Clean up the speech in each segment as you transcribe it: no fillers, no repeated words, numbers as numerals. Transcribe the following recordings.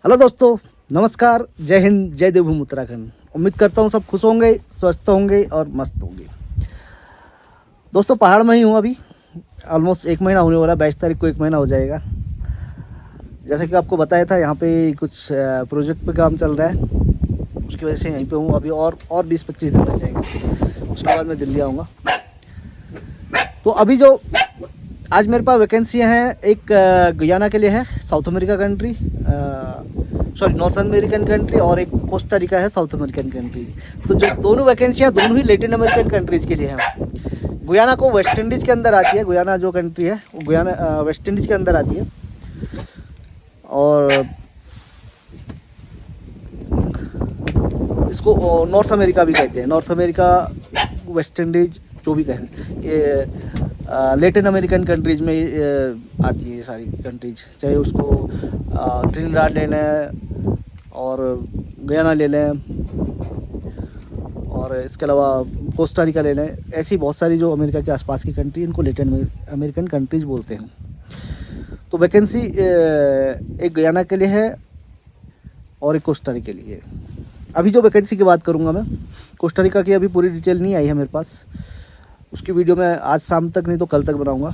Hello दोस्तों, नमस्कार, जय हिंद, जय देवभूमि उत्तराखंड। उम्मीद करता हूँ सब खुश होंगे, स्वस्थ होंगे और मस्त होंगे। दोस्तों पहाड़ में ही हूँ अभी, ऑलमोस्ट 1 महीना होने वाला, 22 तारीख को 1 महीना हो जाएगा। जैसे कि आपको बताया था, यहाँ पे कुछ प्रोजेक्ट पे काम चल रहा है, उसकी वजह से यहीं पे हूँ अभी। और 20-25 दिन बच जाएंगे, उसके बाद मैं दिल्ली आऊँगा। तो अभी जो आज मेरे पास वैकेंसियाँ हैं, एक गुयाना के लिए है, south America country, north American country, और एक कोस्टा रिका है, साउथ अमेरिकन कंट्री। तो जो दोनों वैकेंसियाँ दोनों ही लैटिन अमेरिकन कंट्रीज़ के लिए हैं। गुयाना को वेस्ट इंडीज़ के अंदर आती है, गुयाना जो कंट्री है वो गुयाना वेस्ट इंडीज़ के अंदर आती है। और इसको नॉर्थ अमेरिका भी कहते हैं, नॉर्थ अमेरिका, वेस्ट इंडीज, जो भी कहें, ये लैटिन अमेरिकन कंट्रीज़ में आती है ये सारी कंट्रीज। चाहे उसको ट्रिनिडाड ले लें और गुयाना ले लें, और इसके अलावा कोस्टा रिका ले लें, ऐसी बहुत सारी जो अमेरिका के आसपास की कंट्री, इनको लैटिन अमेरिकन कंट्रीज बोलते हैं। तो वैकेंसी एक गुयाना के लिए है और एक कोस्टा रिका के लिए है। अभी जो वैकेंसी की बात करूँगा मैं, कोस्टा रिका की अभी पूरी डिटेल नहीं आई है मेरे पास, उसकी वीडियो मैं आज शाम तक नहीं तो कल तक बनाऊंगा।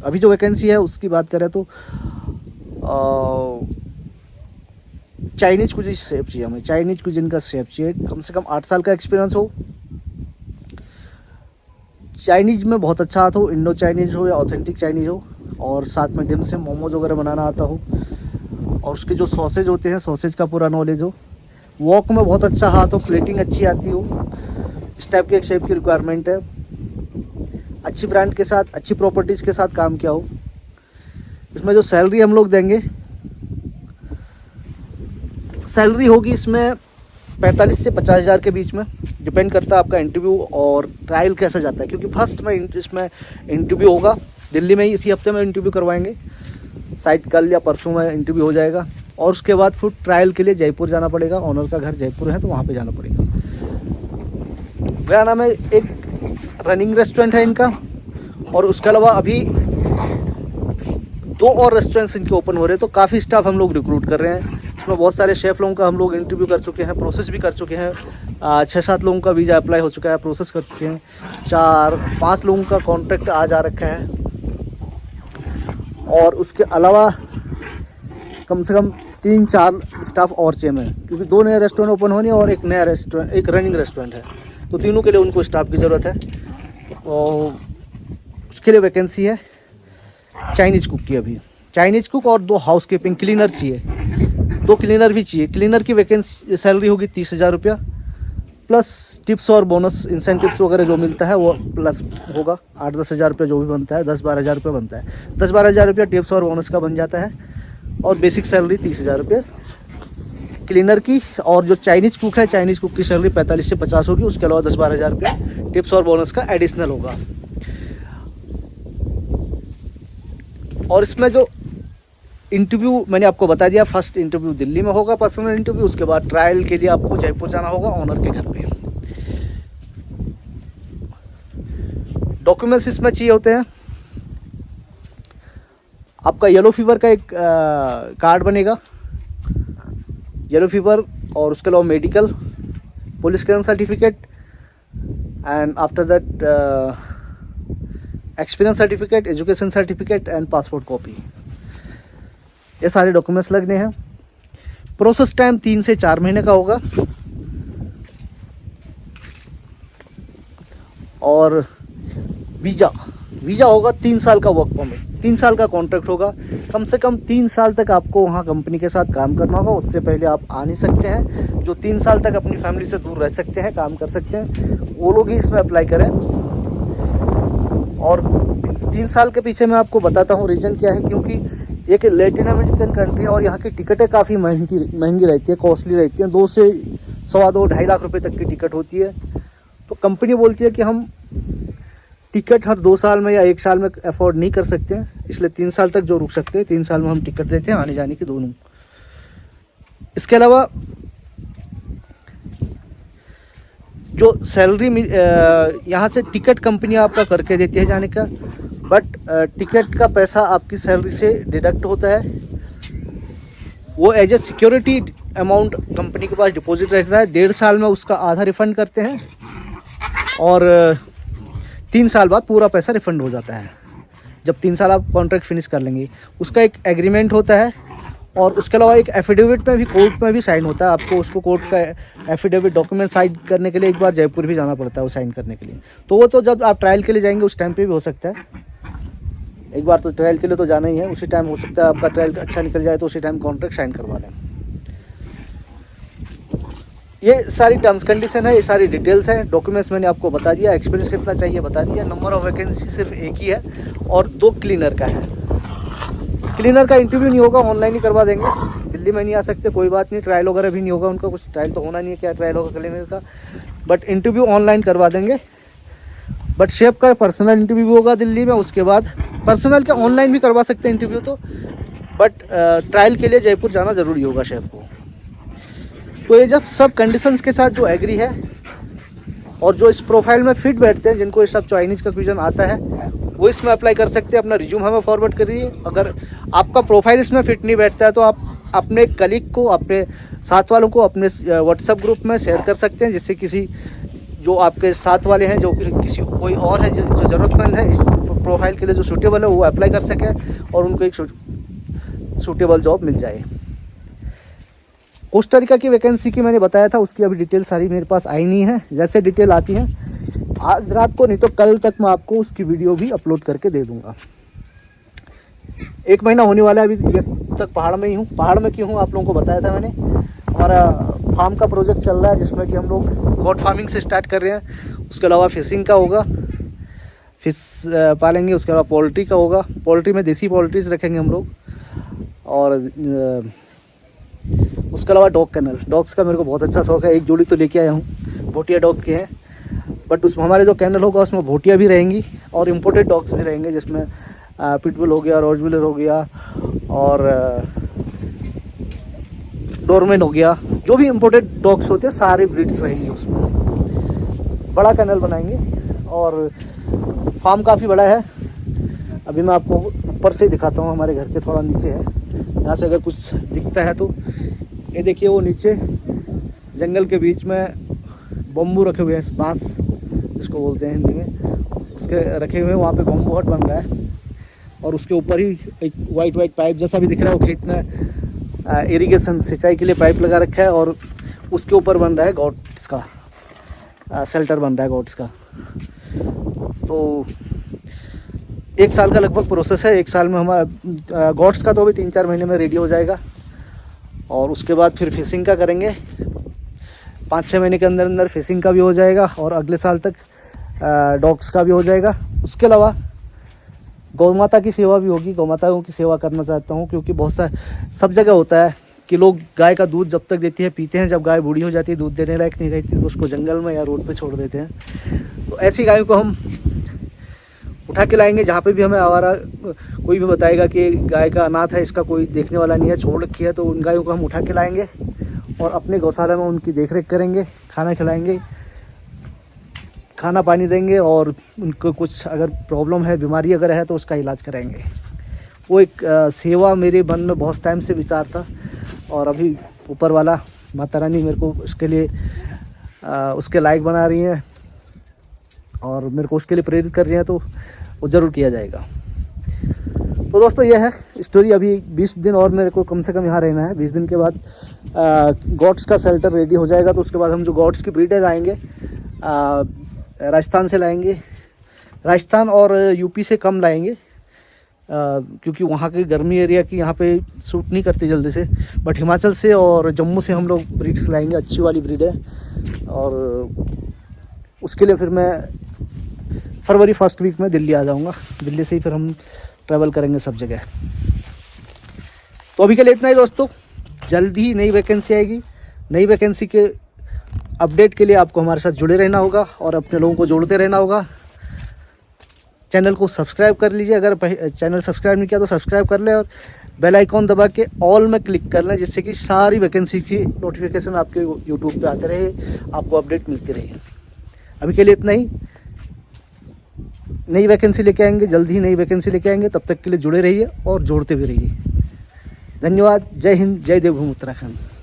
अभी जो वैकेंसी है उसकी बात करें तो चाइनीज कुजिन शेफ चाहिए हमें, चाइनीज कुजिन का शेफ चाहिए, कम से कम 8 साल का एक्सपीरियंस हो, चाइनीज में बहुत अच्छा आता हो, इंडो चाइनीज हो या ऑथेंटिक चाइनीज हो, और साथ में डिम से मोमोज वगैरह बनाना आता हो, और उसके जो सॉसेज होते हैं, सॉसेज का पूरा नॉलेज हो, वॉक में बहुत अच्छा हाथ हो, प्लेटिंग अच्छी आती हो। इस टाइप के एक शेफ की रिक्वायरमेंट है। अच्छी ब्रांड के साथ, अच्छी प्रॉपर्टीज़ के साथ काम किया हो। इसमें जो सैलरी हम लोग देंगे, सैलरी होगी इसमें 45 से 50 हज़ार के बीच में, डिपेंड करता है आपका इंटरव्यू और ट्रायल कैसा जाता है। क्योंकि फर्स्ट में इसमें इंटरव्यू होगा दिल्ली में ही, इसी हफ्ते में इंटरव्यू करवाएंगे, शायद कल या परसों में इंटरव्यू हो जाएगा। और उसके बाद फिर ट्रायल के लिए जयपुर जाना पड़ेगा, ऑनर का घर जयपुर है तो वहाँ पे जाना पड़ेगा। गुयाना में एक रनिंग रेस्टोरेंट है इनका, और उसके अलावा अभी 2 और रेस्टोरेंट्स इनके ओपन हो रहे हैं। तो काफ़ी स्टाफ हम लोग रिक्रूट कर रहे हैं। इसमें बहुत सारे शेफ़ लोगों का हम लोग इंटरव्यू कर चुके हैं, प्रोसेस भी कर चुके हैं। 6-7 लोगों का वीज़ा अप्लाई हो चुका है, प्रोसेस कर चुके हैं। 4-5 लोगों का कॉन्ट्रैक्ट आज आ रखा है। और उसके अलावा कम से कम 3-4 स्टाफ और चाहिए में, क्योंकि 2 नए रेस्टोरेंट ओपन होने और एक नया रेस्टोरेंट, एक रनिंग रेस्टोरेंट है, तो तीनों के लिए उनको स्टाफ की ज़रूरत है। और उसके लिए वैकेंसी है चाइनीज़ कुक की। अभी चाइनीज़ कुक और 2 हाउस कीपिंग क्लीनर चाहिए, 2 क्लीनर भी चाहिए। क्लीनर की वैकेंसी सैलरी होगी 30,000 रुपया, प्लस टिप्स और बोनस इंसेंटिव्स वगैरह जो मिलता है वो प्लस होगा। 8-10 हज़ार रुपये जो भी बनता है, 10-12 हज़ार रुपये बनता है। 10-12 हज़ार रुपया टिप्स और बोनस का बन जाता है, और बेसिक सैलरी 30,000 रुपये क्लीनर की। और जो चाइनीज़ कुक है, चाइनीज़ कुक की सैलरी 45 से 50 होगी। उसके अलावा 10-12 हज़ार रुपये टिप्स और बोनस का एडिशनल होगा। और इसमें जो इंटरव्यू मैंने आपको बता दिया, फर्स्ट इंटरव्यू दिल्ली में होगा, पर्सनल इंटरव्यू। उसके बाद ट्रायल के लिए आपको जयपुर जाना होगा, ऑनर के घर पे। डॉक्यूमेंट्स इसमें चाहिए होते हैं, आपका येलो फीवर का एक कार्ड बनेगा, येलो फीवर, और उसके अलावा medical, police clearance certificate, and after that experience certificate, education certificate and passport copy. ये सारे डॉक्यूमेंट्स लगने हैं। प्रोसेस टाइम 3 से 4 महीने का होगा। और वीज़ा होगा 3 साल का, वर्क परमिट 3 साल का कॉन्ट्रैक्ट होगा। कम से कम 3 साल तक आपको वहाँ कंपनी के साथ काम करना होगा, उससे पहले आप आ नहीं सकते हैं। जो 3 साल तक अपनी फैमिली से दूर रह सकते हैं, काम कर सकते हैं, वो लोग ही इसमें अप्लाई करें। और 3 साल के पीछे मैं आपको बताता हूँ रीज़न क्या है, क्योंकि एक लैटिन अमेरिकन कंट्री है और यहाँ की टिकटें काफ़ी महंगी रहती है, कॉस्टली रहती हैं। 2 से 2.25 लाख रुपए तक की टिकट होती है। तो कंपनी बोलती है कि हम टिकट हर 2 साल में या 1 साल में अफोर्ड नहीं कर सकते हैं, इसलिए 3 साल तक जो रुक सकते हैं, 3 साल में हम टिकट देते हैं आने जाने की दोनों। इसके अलावा जो सैलरी यहाँ से टिकट कंपनी आपका करके देती है जाने का, बट टिकट का पैसा आपकी सैलरी से डिडक्ट होता है। वो as a security amount company के पास डिपॉजिट रहता है। 1.5 साल में उसका आधा रिफंड करते हैं और 3 साल बाद पूरा पैसा रिफंड हो जाता है, जब 3 साल आप कॉन्ट्रैक्ट फिनिश कर लेंगे। उसका एक एग्रीमेंट होता है और उसके अलावा एक एफिडेविट में भी, कोर्ट में भी साइन होता है। आपको उसको कोर्ट का एफिडेविट डॉक्यूमेंट साइन करने के लिए एक बार जयपुर भी जाना पड़ता है वो साइन करने के लिए। तो वो तो जब आप ट्रायल के लिए जाएंगे उस टाइम पे भी हो सकता है। एक बार तो ट्रायल के लिए तो जाना ही है, उसी टाइम हो सकता है आपका ट्रायल अच्छा निकल जाए तो उसी टाइम कॉन्ट्रैक्ट साइन करवा लें। ये सारी टर्म्स कंडीशन है, ये सारी डिटेल्स हैं। डॉक्यूमेंट्स मैंने आपको बता दिया, एक्सपीरियंस कितना चाहिए बता दिया। नंबर ऑफ वैकेंसी सिर्फ एक ही है और 2 क्लीनर का है। क्लीनर का इंटरव्यू नहीं होगा, ऑनलाइन ही करवा देंगे। दिल्ली में नहीं आ सकते कोई बात नहीं, ट्रायल वगैरह भी नहीं होगा उनका, कुछ ट्रायल तो होना नहीं है, क्या ट्रायल होगा क्लीनर का, बट इंटरव्यू ऑनलाइन करवा देंगे। बट शेफ का पर्सनल इंटरव्यू भी होगा दिल्ली में, उसके बाद पर्सनल का ऑनलाइन भी करवा सकते हैं इंटरव्यू तो, बट ट्रायल के लिए जयपुर जाना ज़रूरी होगा शेफ को। तो ये जब सब कंडीशंस के साथ जो एग्री है और जो इस प्रोफाइल में फिट बैठते हैं, जिनको ये सब चाइनीज़ का क्यूजन आता है, वो इसमें अप्लाई कर सकते हैं। अपना रिज्यूम हमें फॉरवर्ड करिए। अगर आपका प्रोफाइल इसमें फिट नहीं बैठता है तो आप अपने कलीग को, अपने साथ वालों को अपने व्हाट्सएप ग्रुप में शेयर कर सकते हैं, जिससे किसी जो आपके साथ वाले हैं, जो किसी कोई और है जो ज़रूरतमंद है इस प्रोफाइल के लिए, जो सूटेबल है, वो अप्लाई कर सके और उनको एक सूटेबल जॉब मिल जाए। कोस्टा रिका की वैकेंसी की मैंने बताया था, उसकी अभी डिटेल सारी मेरे पास आई नहीं है। जैसे डिटेल आती है आज रात को, नहीं तो कल तक मैं आपको उसकी वीडियो भी अपलोड करके दे दूंगा। 1 महीना होने वाला है अभी तक पहाड़ में ही हूँ। पहाड़ में क्यों हूँ आप लोगों को बताया था मैंने। हमारा फार्म का प्रोजेक्ट चल रहा है जिसमें कि हम लोग गॉड फार्मिंग से स्टार्ट कर रहे हैं। उसके अलावा फिशिंग का होगा, फिश पालेंगे। उसके अलावा पोल्ट्री का होगा, पोल्ट्री में देसी पोल्ट्रीज रखेंगे हम लोग। और उसके अलावा डॉग कैनल, डॉग्स का मेरे को बहुत अच्छा शौक है। एक जोड़ी तो लेके आया हूँ, भोटिया डॉग के हैं, बट उसमें हमारे जो कैनल होगा उसमें भोटिया भी रहेंगी और इम्पोर्टेड डॉग्स भी रहेंगे, जिसमें पिटबुल हो गया, रोजविलर हो गया और डोरमेन हो गया। जो भी इम्पोर्टेड डॉग्स होते हैं सारे ब्रीड्स रहेंगे उसमें। बड़ा कैनल बनाएंगे और फार्म काफ़ी बड़ा है। अभी मैं आपको ऊपर से दिखाता हूँ, हमारे घर के थोड़ा नीचे है। यहाँ से अगर कुछ दिखता है तो ये देखिए, वो नीचे जंगल के बीच में बम्बू रखे हुए हैं, बांस जिसको बोलते हैं हिंदी में, उसके रखे हुए हैं। वहाँ पे बम्बू हट बन रहा है और उसके ऊपर ही एक वाइट पाइप जैसा भी दिख रहा है, वो खेत में इरिगेशन सिंचाई के लिए पाइप लगा रखा है और उसके ऊपर बन रहा है गॉट्स का शेल्टर बन रहा है गॉट्स का। तो 1 साल का लगभग प्रोसेस है। 1 साल में हमारा गॉट्स का तो अभी 3-4 महीने में रेडी हो जाएगा और उसके बाद फिर फिशिंग का करेंगे। 5-6 महीने के अंदर अंदर फिशिंग का भी हो जाएगा और अगले साल तक डॉग्स का भी हो जाएगा। उसके अलावा गौ माता की सेवा भी होगी। गौ माताओं की सेवा करना चाहता हूँ, क्योंकि बहुत सा सब जगह होता है कि लोग गाय का दूध जब तक देती है पीते हैं, जब गाय बूढ़ी हो जाती है, दूध देने लायक नहीं रहती, तो उसको जंगल में या रोड पे छोड़ देते हैं। तो ऐसी गायों को हम उठा के लाएंगे। जहाँ पे भी हमें आवारा कोई भी बताएगा कि गाय का अनाथ है, इसका कोई देखने वाला नहीं है, छोड़ रखी है, तो उन गायों को हम उठा के लाएंगे और अपने गौशाला में उनकी देखरेख करेंगे, खाना खिलाएंगे, खाना पानी देंगे और उनको कुछ अगर प्रॉब्लम है, बीमारी अगर है तो उसका इलाज कराएंगे। वो एक सेवा मेरे मन में बहुत टाइम से विचार था और अभी ऊपर वाला माता रानी मेरे को उसके लिए उसके लायक बना रही हैं और मेरे को उसके लिए प्रेरित कर रही हैं, तो वो ज़रूर किया जाएगा। तो दोस्तों ये है स्टोरी। अभी 20 दिन और मेरे को कम से कम यहाँ रहना है। 20 दिन के बाद गॉट्स का शेल्टर रेडी हो जाएगा, तो उसके बाद हम जो गॉट्स की ब्रीड है लाएंगे राजस्थान से लाएंगे। राजस्थान और यूपी से कम लाएंगे क्योंकि वहाँ के गर्मी एरिया की यहाँ पे सूट नहीं करती जल्दी से, बट हिमाचल से और जम्मू से हम लोग ब्रीड्स लाएंगे, अच्छी वाली ब्रीड है। और उसके लिए फिर मैं फरवरी 1st वीक में दिल्ली आ जाऊँगा। दिल्ली से ही फिर हम ट्रैवल करेंगे सब जगह। तो अभी के लिए इतना ही दोस्तों। जल्दी ही नई वैकेंसी आएगी। नई वैकेंसी के अपडेट के लिए आपको हमारे साथ जुड़े रहना होगा और अपने लोगों को जोड़ते रहना होगा। चैनल को सब्सक्राइब कर लीजिए, अगर चैनल सब्सक्राइब नहीं किया तो सब्सक्राइब कर लें और बेल आइकॉन दबा के ऑल में क्लिक कर लें, जिससे कि सारी वैकेंसी की नोटिफिकेशन आपके यूट्यूब पे आते रहे, आपको अपडेट मिलती रहे। अभी के लिए इतना ही। नई वैकेंसी लेके आएंगे, जल्दी ही नई वैकेंसी लेके आएंगे। तब तक के लिए जुड़े रहिए और जोड़ते भी रहिए। धन्यवाद। जय हिंद, जय देवभूमि उत्तराखंड।